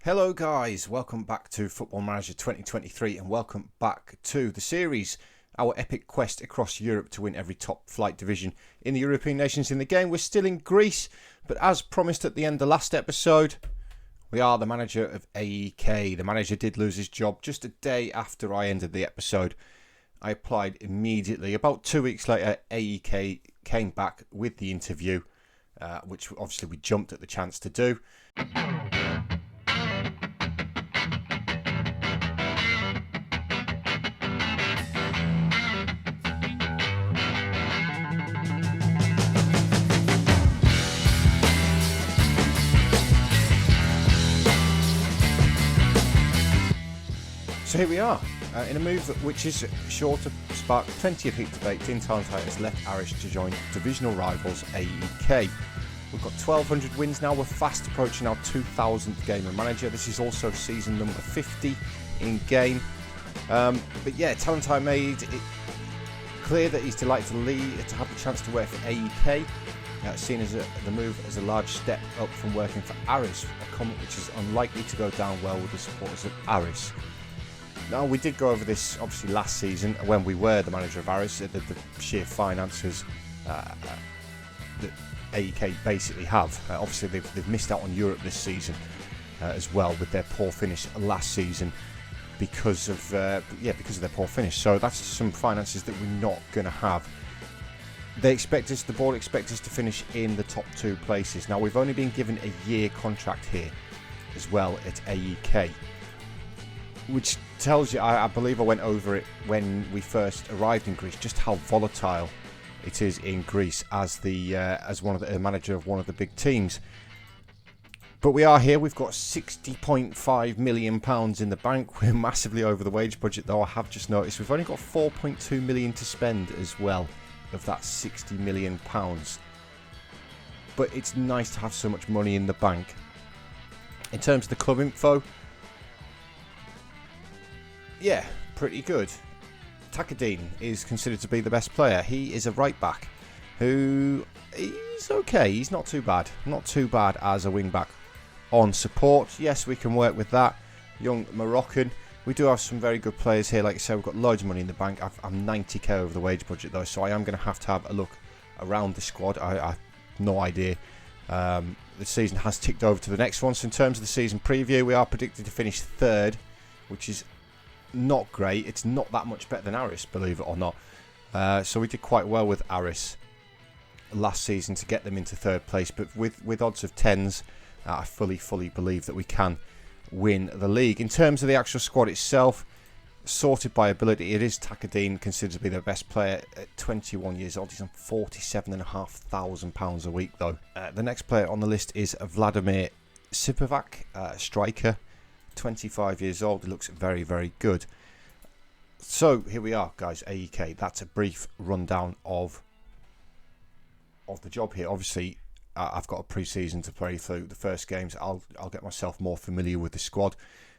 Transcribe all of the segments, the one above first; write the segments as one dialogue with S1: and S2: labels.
S1: Hello guys, welcome back to Football Manager 2023 and welcome back to the series, our epic quest across Europe to win every top flight division in the European nations in the game. We're still in Greece, but as promised at the end of the last episode, we are the manager of AEK. The manager did lose his job just a day after I ended the episode. I applied immediately. About 2 weeks later, AEK came back with the interview, which obviously we jumped at the chance to do. So here we are, in a move which is sure to spark plenty of heat debate. Team Talentite has left Arish to join divisional rivals AEK. We've got 1,200 wins now, we're fast approaching our 2,000th game of manager. This is also season number 50 in game. But yeah, Talentite made it clear that he's delighted to have the chance to work for AEK, seen as the move as a large step up from working for Aris, a comment which is unlikely to go down well with the supporters of Aris. Now, we did go over this, obviously, last season when we were the manager of Aris, the sheer finances that AEK basically have. Obviously, they've missed out on Europe this season as well with their poor finish last season because of their poor finish. So that's some finances that we're not going to have. The board expect us to finish in the top 2 places. Now, we've only been given a year contract here as well at AEK, which tells you, I believe I went over it when we first arrived in Greece, just how volatile it is in Greece as a manager of one of the big teams. But we are here. We've got £60.5 million in the bank. We're massively over the wage budget, though. I have just noticed we've only got £4.2 million to spend as well of that £60 million. But it's nice to have so much money in the bank. In terms of the club info, yeah, pretty good. Takadine is considered to be the best player. He is a right back who is okay. He's not too bad. Not too bad as a wing back. On support, yes, we can work with that. Young Moroccan. We do have some very good players here. Like I said, we've got loads of money in the bank. I'm 90k over the wage budget though, so I am going to have a look around the squad. I have no idea. The season has ticked over to the next one. So in terms of the season preview, we are predicted to finish 3rd, which is not great. It's not that much better than Aris, believe it or not. So we did quite well with Aris last season to get them into 3rd place, but with odds of 10s, I fully believe that we can win the league. In terms of the actual squad itself, sorted by ability, it is Takadine considered to be the best player at 21 years old. He's on £47,500 a week though. The next player on the list is Vladimir Sipovac, striker, 25 years old. He looks very, very good. So here we are, guys. AEK. That's a brief rundown of the job here. Obviously, I've got a pre-season to play through the first games. I'll get myself more familiar with the squad,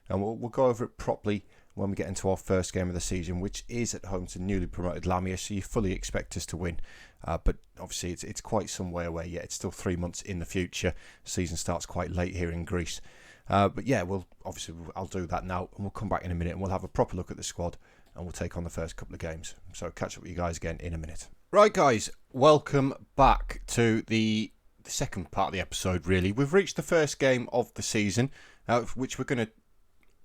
S1: and we'll go over it properly when we get into our first game of the season, which is at home to newly promoted Lamia. So you fully expect us to win, but obviously it's quite some way away yet. It's still 3 months in the future. The season starts quite late here in Greece. But yeah, I'll do that now, and we'll come back in a minute and we'll have a proper look at the squad and we'll take on the first couple of games. So catch up with you guys again in a minute. Right, guys, welcome back to the second part of the episode, really. We've reached the first game of the season, which we're going to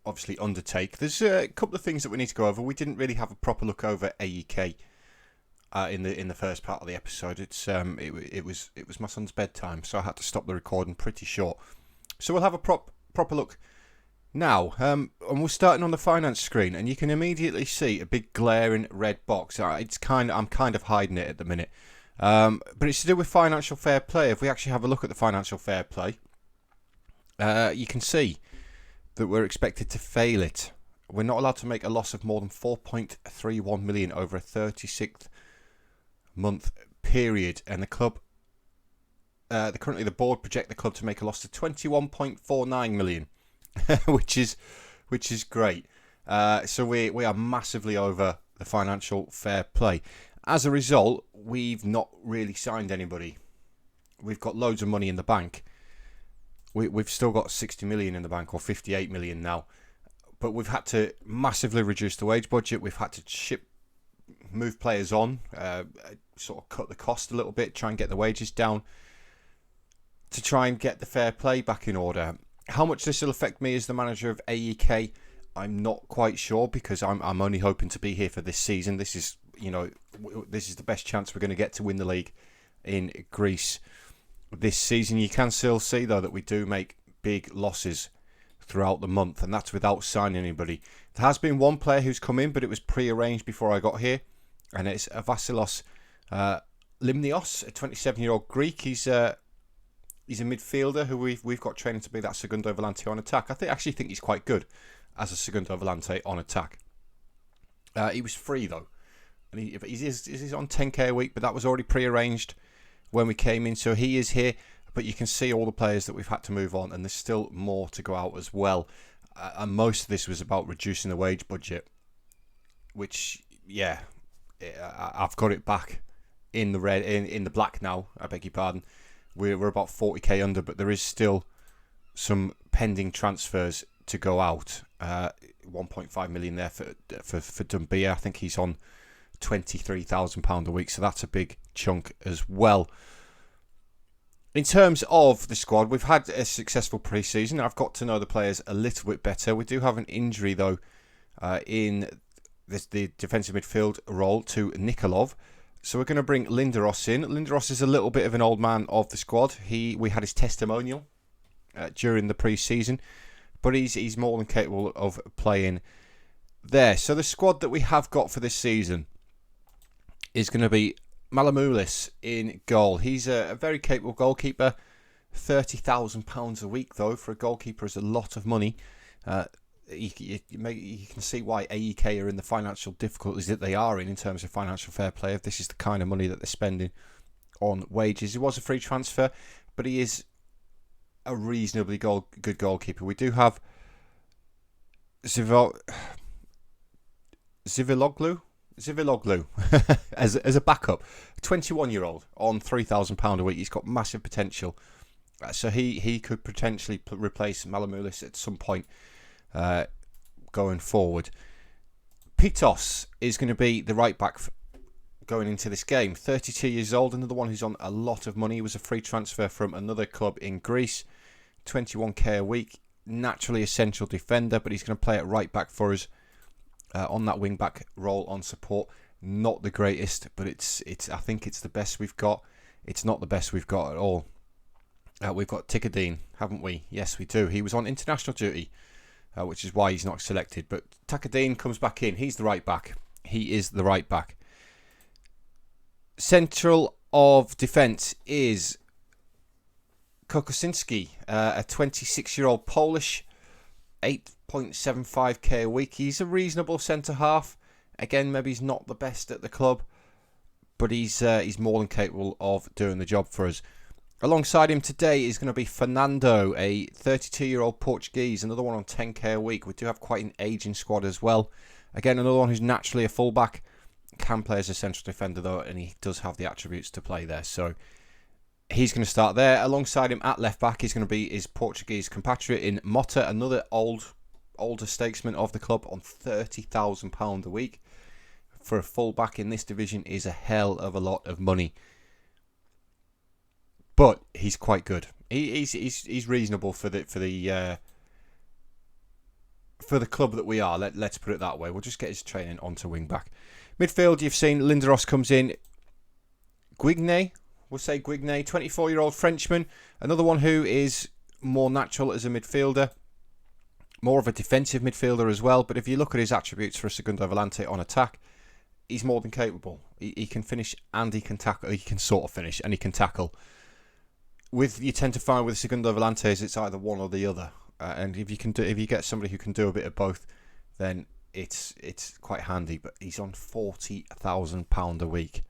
S1: obviously undertake. There's a couple of things that we need to go over. We didn't really have a proper look over AEK in the first part of the episode. It was my son's bedtime, so I had to stop the recording pretty short. So we'll have a proper look now, and we're starting on the finance screen, and you can immediately see a big glaring red box. I'm kind of hiding it at the minute, but it's to do with financial fair play. If we actually have a look at the financial fair play, you can see that we're expected to fail it. We're not allowed to make a loss of more than 4.31 million over a 36th month period, and the club currently the board project the club to make a loss of 21.49 million, which is great. So we are massively over the financial fair play. As a result, we've not really signed anybody. We've got loads of money in the bank. we've still got 60 million in the bank, or 58 million now. But we've had to massively reduce the wage budget. We've had to move players on, sort of cut the cost a little bit, try and get the wages down to try and get the fair play back in order. How much this will affect me as the manager of AEK, I'm not quite sure, because I'm only hoping to be here for this season. This is, this is the best chance we're going to get to win the league in Greece this season. You can still see, though, that we do make big losses throughout the month, and that's without signing anybody. There has been one player who's come in, but it was pre-arranged before I got here, and it's Vasilos Limnios, a 27-year-old Greek. He's a midfielder who we've got training to be that segundo volante on attack. I actually think he's quite good as a segundo volante on attack. He was free, though, and he's on 10k a week, but that was already pre-arranged when we came in, so he is here. But you can see all the players that we've had to move on, and there's still more to go out as well. And most of this was about reducing the wage budget, which, yeah, I've got it back in the red, in the black now. I beg your pardon. We're about 40k under, but there is still some pending transfers to go out. 1.5 million there for Dumbia. I think he's on £23,000 a week, so that's a big chunk as well. In terms of the squad, we've had a successful pre-season. I've got to know the players a little bit better. We do have an injury, though, in the defensive midfield role to Nikolov. So we're going to bring Linderos in. Linderos is a little bit of an old man of the squad. We had his testimonial during the pre-season, but he's more than capable of playing there. So the squad that we have got for this season is going to be Malamoulis in goal. He's a very capable goalkeeper. £30,000 a week, though, for a goalkeeper is a lot of money. You can see why AEK are in the financial difficulties that they are in terms of financial fair play, if this is the kind of money that they're spending on wages. He was a free transfer, but he is a reasonably good goalkeeper. We do have Ziviloglu as a backup, 21-year-old on £3,000 a week. He's got massive potential, so he could potentially replace Malamoulis at some point going forward. Pitos is going to be the right back going into this game. 32 years old, another one who's on a lot of money. He was a free transfer from another club in Greece, 21k a week. Naturally a central defender, but he's going to play at right back for us. On that wing back role on support. Not the greatest, but it's I think it's the best we've got. It's not the best we've got at all. We've got Tikadine, haven't we? Yes, we do. He was on international duty, which is why he's not selected. But Takadine comes back in. He's the right back. He is the right back. Central of defence is Kokosinski, a 26-year-old Polish, 8.75k a week. He's a reasonable centre-half. Again, maybe he's not the best at the club, but he's more than capable of doing the job for us. Alongside him today is going to be Fernando, a 32-year-old Portuguese, another one on 10k a week. We do have quite an ageing squad as well. Again, another one who's naturally a fullback. Can play as a central defender, though, and he does have the attributes to play there. So he's going to start there. Alongside him at left back is going to be his Portuguese compatriot in Mota, another older statesman of the club on £30,000 a week. For a fullback in this division is a hell of a lot of money. But he's quite good. He's reasonable for the club that we are. Let's put it that way. We'll just get his training onto wing back. Midfield, you've seen Linderos comes in. Guigne, we'll say Guigne, 24-year-old Frenchman. Another one who is more natural as a midfielder. More of a defensive midfielder as well. But if you look at his attributes for a segundo volante on attack, he's more than capable. He can finish and he can tackle. He can sort of finish and he can tackle. You tend to find with segundo volantes, it's either one or the other. And if you get somebody who can do a bit of both, then it's quite handy. But he's on £40,000 a week.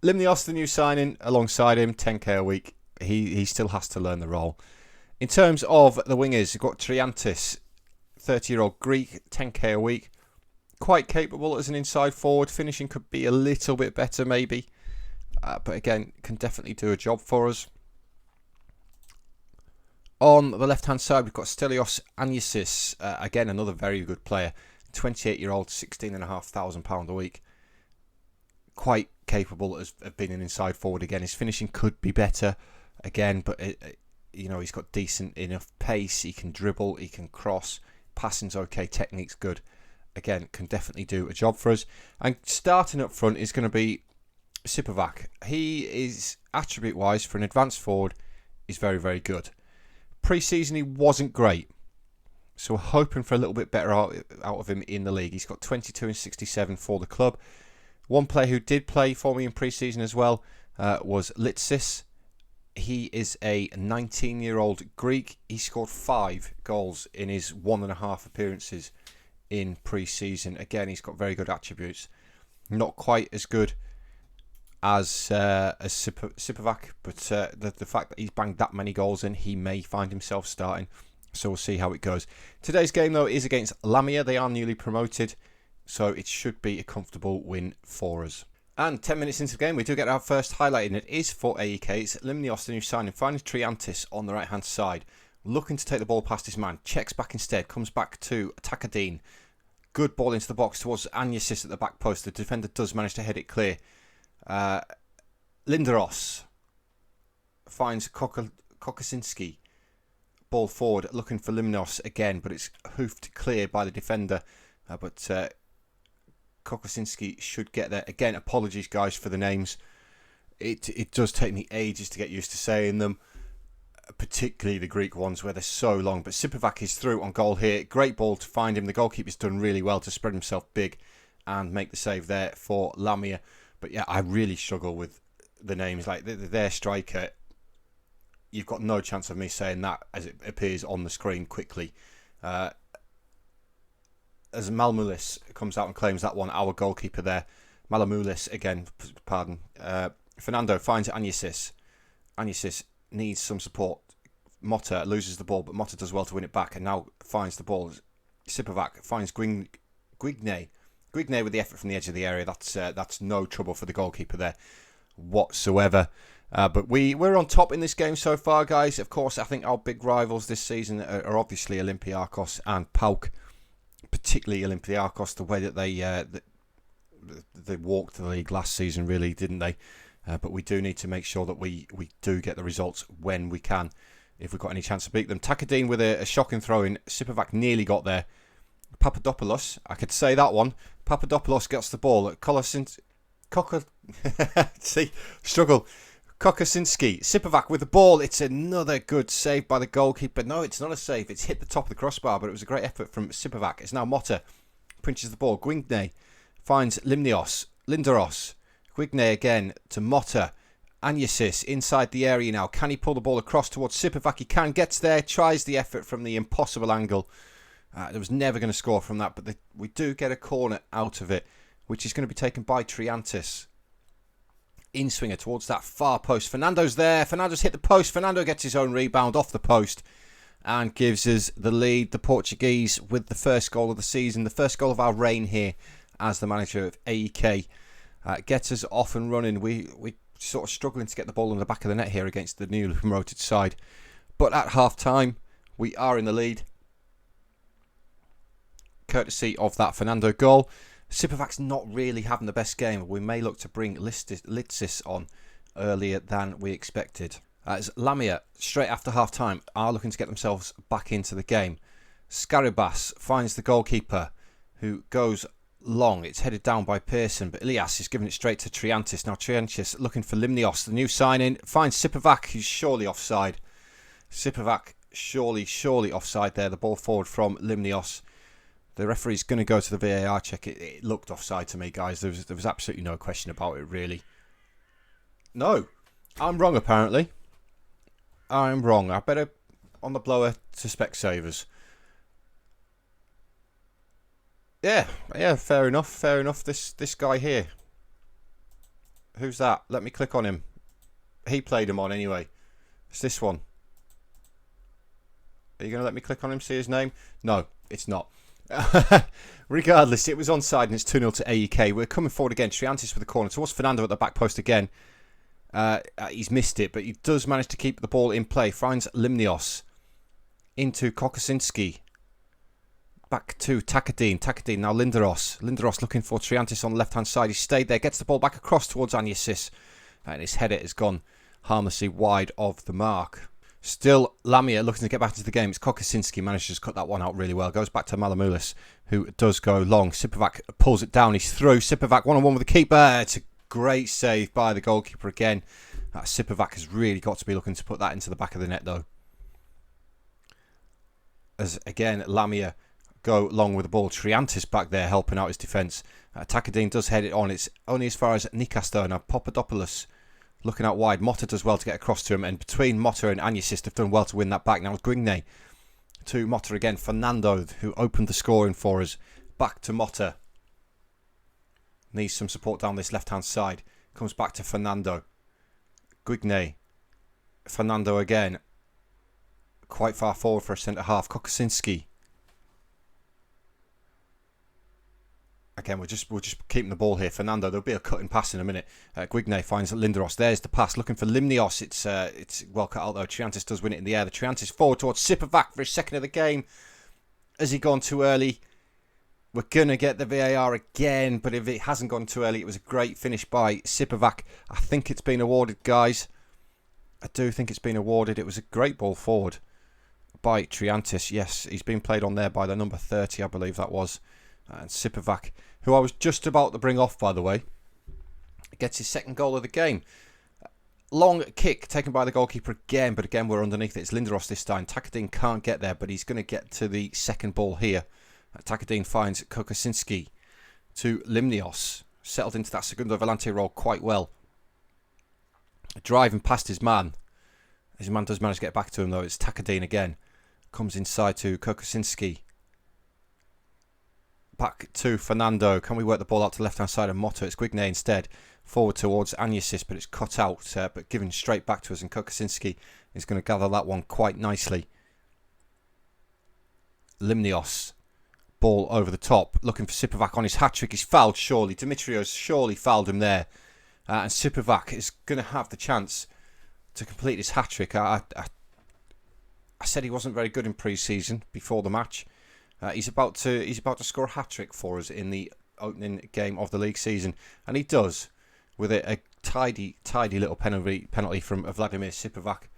S1: Limnios, the new signing, alongside him, 10k a week. He still has to learn the role. In terms of the wingers, you've got Triantis, 30-year-old Greek, 10k a week. Quite capable as an inside forward. Finishing could be a little bit better, maybe. but again, can definitely do a job for us. On the left-hand side, we've got Stelios Anisis, again, another very good player. 28-year-old, £16,500 a week. Quite capable of being an inside forward again. His finishing could be better again, but you know, he's got decent enough pace. He can dribble, he can cross. Passing's okay, technique's good. Again, can definitely do a job for us. And starting up front is going to be Sipovac. He is, attribute-wise, for an advanced forward, is very, very good. Pre-season, he wasn't great. So we're hoping for a little bit better out of him in the league. He's got 22 and 67 for the club. One player who did play for me in pre-season as well was Litsis. He is a 19-year-old Greek. He scored 5 goals in his 1.5 appearances in pre-season. Again, he's got very good attributes. Not quite as good as Sipovac, but the fact that he's banged that many goals in, he may find himself starting. So we'll see how it goes. Today's game, though, is against Lamia. They are newly promoted, so it should be a comfortable win for us. And 10 minutes into the game, we do get our first highlight, and it is for AEK. It's Limnios, the new signing, finding Triantis on the right-hand side. Looking to take the ball past his man. Checks back instead, comes back to Takadine. Good ball into the box towards Anyasis at the back post. The defender does manage to head it clear. Linderos finds Kokosinski. Ball forward, looking for Limnos again, but it's hoofed clear by the defender. But Kokosinski should get there. Again, apologies, guys, for the names. It does take me ages to get used to saying them, particularly the Greek ones where they're so long. But Sipovac is through on goal here. Great ball to find him. The goalkeeper's done really well to spread himself big and make the save there for Lamia. But yeah, I really struggle with the names. Like their striker, you've got no chance of me saying that as it appears on the screen quickly. As Malmoulis comes out and claims that one, our goalkeeper there. Malamoulis again, pardon. Fernando finds Anyasis. Anyasis needs some support. Motta loses the ball, but Motta does well to win it back and now finds the ball. Sipovac finds Guigne. Guigne with the effort from the edge of the area. That's no trouble for the goalkeeper there whatsoever. But we're on top in this game so far, guys. Of course, I think our big rivals this season are obviously Olympiacos and PAOK. Particularly Olympiacos, the way that they walked the league last season, really, didn't they? But we do need to make sure that we do get the results when we can, if we've got any chance to beat them. Takadine with a shocking throw-in. Sipovac nearly got there. Papadopoulos, I could say that one. Papadopoulos gets the ball. Struggle. Kokosinski. Sipovac with the ball. It's another good save by the goalkeeper. No, it's not a save. It's hit the top of the crossbar, but it was a great effort from Sipovac. It's now Motta. Pinches the ball. Guigne finds Limnios. Linderos. Guigne again to Motta. Anyasis inside the area now. Can he pull the ball across towards Sipovac? He can. Gets there. Tries the effort from the impossible angle. There was never going to score from that, but we do get a corner out of it, which is going to be taken by Triantis. In-swinger towards that far post. Fernando's there. Fernando's hit the post. Fernando gets his own rebound off the post and gives us the lead. The Portuguese with the first goal of the season. The first goal of our reign here as the manager of AEK. Gets us off and running. We sort of struggling to get the ball in the back of the net here against the newly promoted side. But at half-time, we are in the lead. Courtesy of that Fernando goal. Sipovac's not really having the best game. We may look to bring Litsis on earlier than we expected. As Lamia, straight after half-time, are looking to get themselves back into the game. Scaribas finds the goalkeeper, who goes long. It's headed down by Pearson, but Ilias is giving it straight to Triantis. Now Triantis looking for Limnios, the new signing. Finds Sipovac, who's surely offside. Sipovac surely offside there. The ball forward from Limnios. The referee's going to go to the VAR check. It looked offside to me, guys. There was absolutely no question about it, really. No, I'm wrong, apparently. I'm wrong. I better, on the blower, to Specsavers. Yeah, fair enough. This guy here. Who's that? Let me click on him. He played him on anyway. It's this one. Are you going to let me click on him, see his name? No, it's not. Regardless, it was onside and it's 2-0 to AEK. We're coming forward again. Triantis with the corner towards Fernando at the back post again. He's missed it, but he does manage to keep the ball in play. Finds Limnios into Kokosinski. Back to Takadine. Takadine, now Linderos. Linderos looking for Triantis on the left-hand side. He stayed there, gets the ball back across towards Anyasis. And his header has gone harmlessly wide of the mark. Still, Lamia looking to get back into the game. It's Kokosinski, manages to cut that one out really well. Goes back to Malamoulis, who does go long. Sipovac pulls it down. He's through. Sipovac one-on-one with the keeper. It's a great save by the goalkeeper again. Sipovac has really got to be looking to put that into the back of the net, though. As, again, Lamia go long with the ball. Triantis back there helping out his defence. Takadine does head it on. It's only as far as Nikastor. Now Papadopoulos looking out wide. Motta does well to get across to him. And between Motta and Anyasis, they've done well to win that back. Now Grigne to Motta again. Fernando, who opened the scoring for us. Back to Motta. Needs some support down this left-hand side. Comes back to Fernando. Grigne. Fernando again. Quite far forward for a centre-half. Kokosinski. Again, we're just keeping the ball here. Fernando, there'll be a cutting pass in a minute. Grigne finds Linderos. There's the pass, looking for Limnios. It's well cut out though. Triantis does win it in the air. The Triantis forward towards Sipovac for his second of the game. Has he gone too early? We're going to get the VAR again, but if it hasn't gone too early, it was a great finish by Sipovac. I think it's been awarded, guys. I do think it's been awarded. It was a great ball forward by Triantis. Yes, he's been played on there by the number 30, I believe that was. And Sipovac, who I was just about to bring off, by the way, gets his second goal of the game. Long kick taken by the goalkeeper again, but again we're underneath it. It's Linderos this time. Takadine can't get there, but he's going to get to the second ball here. Takadine finds Kokosinski to Limnios. Settled into that Segundo Volante role quite well. Driving past his man. His man does manage to get back to him though. It's Takadine again. Comes inside to Kokosinski. Back to Fernando. Can we work the ball out to the left-hand side of Motta? It's Grigne instead. Forward towards Anyasis, but it's cut out. But given straight back to us, and Kokosinski is going to gather that one quite nicely. Limnios. Ball over the top. Looking for Sipovac on his hat-trick. He's fouled, surely. Dimitrios surely fouled him there. And Sipovac is going to have the chance to complete his hat-trick. I said he wasn't very good in pre-season before the match. He's about to score a hat-trick for us in the opening game of the league season, and he does with a tidy little penalty from Vladimir Sipovac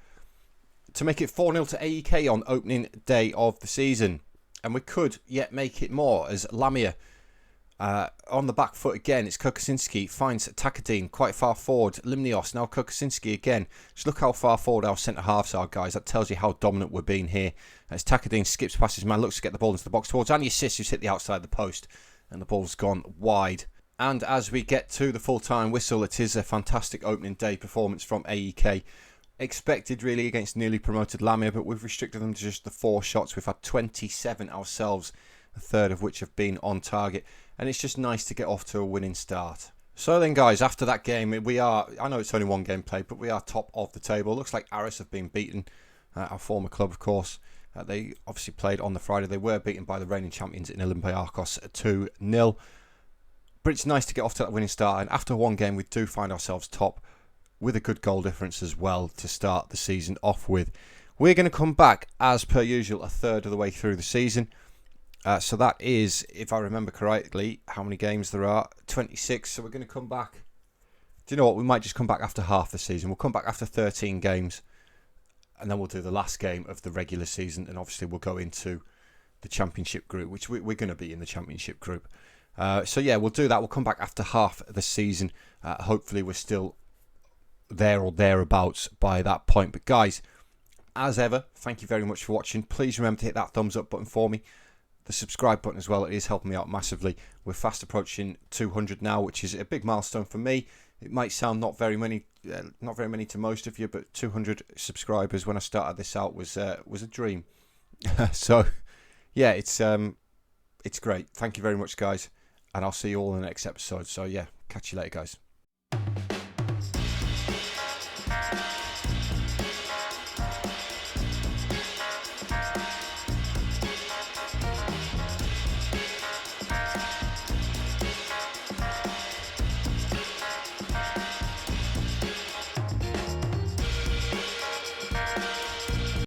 S1: to make it 4-0 to AEK on opening day of the season. And we could yet make it more as Lamia on the back foot again. It's Kokosinski finds Takadine quite far forward. Limnios, now Kokosinski again. Just look how far forward our centre halves are, guys. That tells you how dominant we're being here. As Takadine skips past his man, looks to get the ball into the box towards Anyasis, who's hit the outside of the post, and the ball's gone wide. And as we get to the full-time whistle, it is a fantastic opening day performance from AEK. Expected really against newly promoted Lamia, but we've restricted them to just the 4 shots. We've had 27 ourselves, a third of which have been on target, and it's just nice to get off to a winning start. So then, guys, after that game, I know it's only one game played, but we are top of the table. Looks like Aris have been beaten, our former club, of course. They obviously played on the Friday. They were beaten by the reigning champions in Olympiakos 2-0. But it's nice to get off to that winning start, and after one game, we do find ourselves top with a good goal difference as well to start the season off with. We're going to come back, as per usual, a third of the way through the season. So that is, if I remember correctly, how many games there are? 26. So we're going to come back. Do you know what? We might just come back after half the season. We'll come back after 13 games. And then we'll do the last game of the regular season. And obviously we'll go into the championship group, which we're going to be in the championship group. So yeah, we'll do that. We'll come back after half the season. Hopefully we're still there or thereabouts by that point. But guys, as ever, thank you very much for watching. Please remember to hit that thumbs up button for me. The subscribe button as well. It is helping me out massively. We're fast approaching 200 now, which is a big milestone for me. It might sound not very many to most of you, but 200 subscribers when I started this out was a dream. So yeah, it's great. Thank you very much, guys, and I'll see you all in the next episode. So yeah, catch you later, guys.